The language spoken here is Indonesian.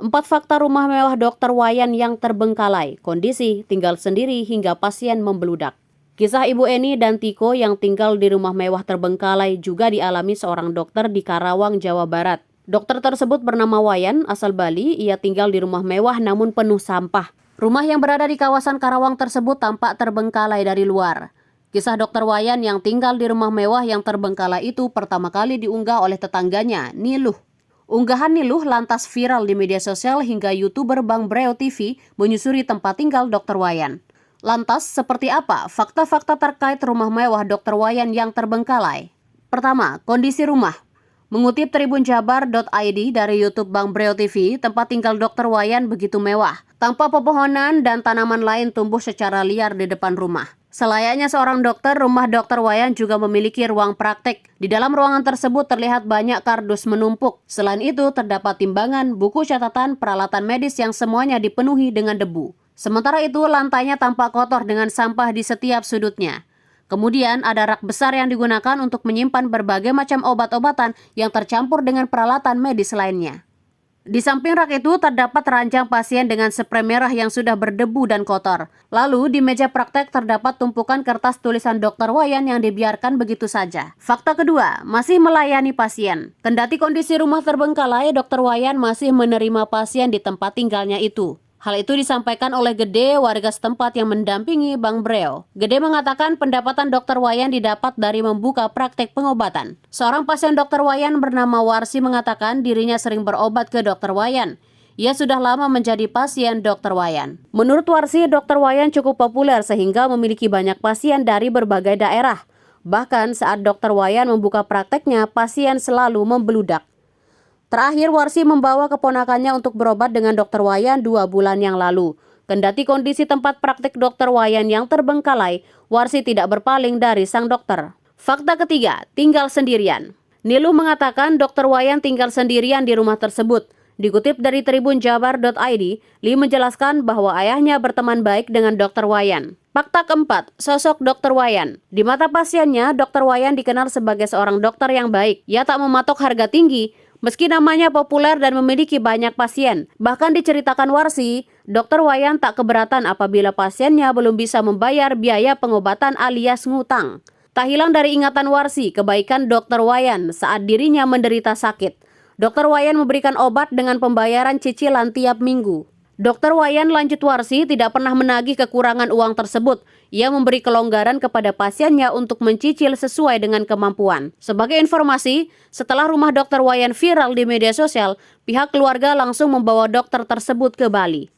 4 fakta rumah mewah Dr. Wayan yang terbengkalai, kondisi tinggal sendiri hingga pasien membeludak. Kisah Ibu Eni dan Tiko yang tinggal di rumah mewah terbengkalai juga dialami seorang dokter di Karawang, Jawa Barat. Dokter tersebut bernama Wayan, asal Bali. Ia tinggal di rumah mewah namun penuh sampah. Rumah yang berada di kawasan Karawang tersebut tampak terbengkalai dari luar. Kisah Dr. Wayan yang tinggal di rumah mewah yang terbengkalai itu pertama kali diunggah oleh tetangganya, Niluh. Unggahan Niluh lantas viral di media sosial hingga YouTuber Bang Breo TV menyusuri tempat tinggal Dr. Wayan. Lantas, seperti apa fakta-fakta terkait rumah mewah Dr. Wayan yang terbengkalai? Pertama, kondisi rumah. Mengutip tribunjabar.id dari YouTube Bang Breo TV, tempat tinggal Dr. Wayan begitu mewah. Tanpa pepohonan dan tanaman lain tumbuh secara liar di depan rumah. Selayaknya seorang dokter, rumah Dr. Wayan juga memiliki ruang praktek. Di dalam ruangan tersebut terlihat banyak kardus menumpuk. Selain itu, terdapat timbangan, buku catatan, peralatan medis yang semuanya dipenuhi dengan debu. Sementara itu, lantainya tampak kotor dengan sampah di setiap sudutnya. Kemudian, ada rak besar yang digunakan untuk menyimpan berbagai macam obat-obatan yang tercampur dengan peralatan medis lainnya. Di samping rak itu terdapat ranjang pasien dengan sprei merah yang sudah berdebu dan kotor. Lalu di meja praktek terdapat tumpukan kertas tulisan Dr. Wayan yang dibiarkan begitu saja. Fakta kedua, masih melayani pasien. Kendati kondisi rumah terbengkalai, Dr. Wayan masih menerima pasien di tempat tinggalnya itu. Hal itu disampaikan oleh Gede, warga setempat yang mendampingi Bang Breo. Gede mengatakan pendapatan Dr. Wayan didapat dari membuka praktek pengobatan. Seorang pasien Dr. Wayan bernama Warsi mengatakan dirinya sering berobat ke Dr. Wayan. Ia sudah lama menjadi pasien Dr. Wayan. Menurut Warsi, Dr. Wayan cukup populer sehingga memiliki banyak pasien dari berbagai daerah. Bahkan saat Dr. Wayan membuka prakteknya, pasien selalu membeludak. Terakhir, Warsi membawa keponakannya untuk berobat dengan Dr. Wayan 2 bulan yang lalu. Kendati kondisi tempat praktik Dr. Wayan yang terbengkalai, Warsi tidak berpaling dari sang dokter. Fakta ketiga, tinggal sendirian. Niluh mengatakan Dr. Wayan tinggal sendirian di rumah tersebut. Dikutip dari tribunjabar.id, Li menjelaskan bahwa ayahnya berteman baik dengan Dr. Wayan. Fakta keempat, sosok Dr. Wayan. Di mata pasiennya, Dr. Wayan dikenal sebagai seorang dokter yang baik. Ia tak mematok harga tinggi, meski namanya populer dan memiliki banyak pasien. Bahkan diceritakan Warsi, Dr. Wayan tak keberatan apabila pasiennya belum bisa membayar biaya pengobatan alias ngutang. Tak hilang dari ingatan Warsi kebaikan Dr. Wayan saat dirinya menderita sakit. Dr. Wayan memberikan obat dengan pembayaran cicilan tiap minggu. Dr. Wayan, lanjut Warsi, tidak pernah menagih kekurangan uang tersebut. Ia memberi kelonggaran kepada pasiennya untuk mencicil sesuai dengan kemampuan. Sebagai informasi, setelah rumah Dr. Wayan viral di media sosial, pihak keluarga langsung membawa dokter tersebut ke Bali.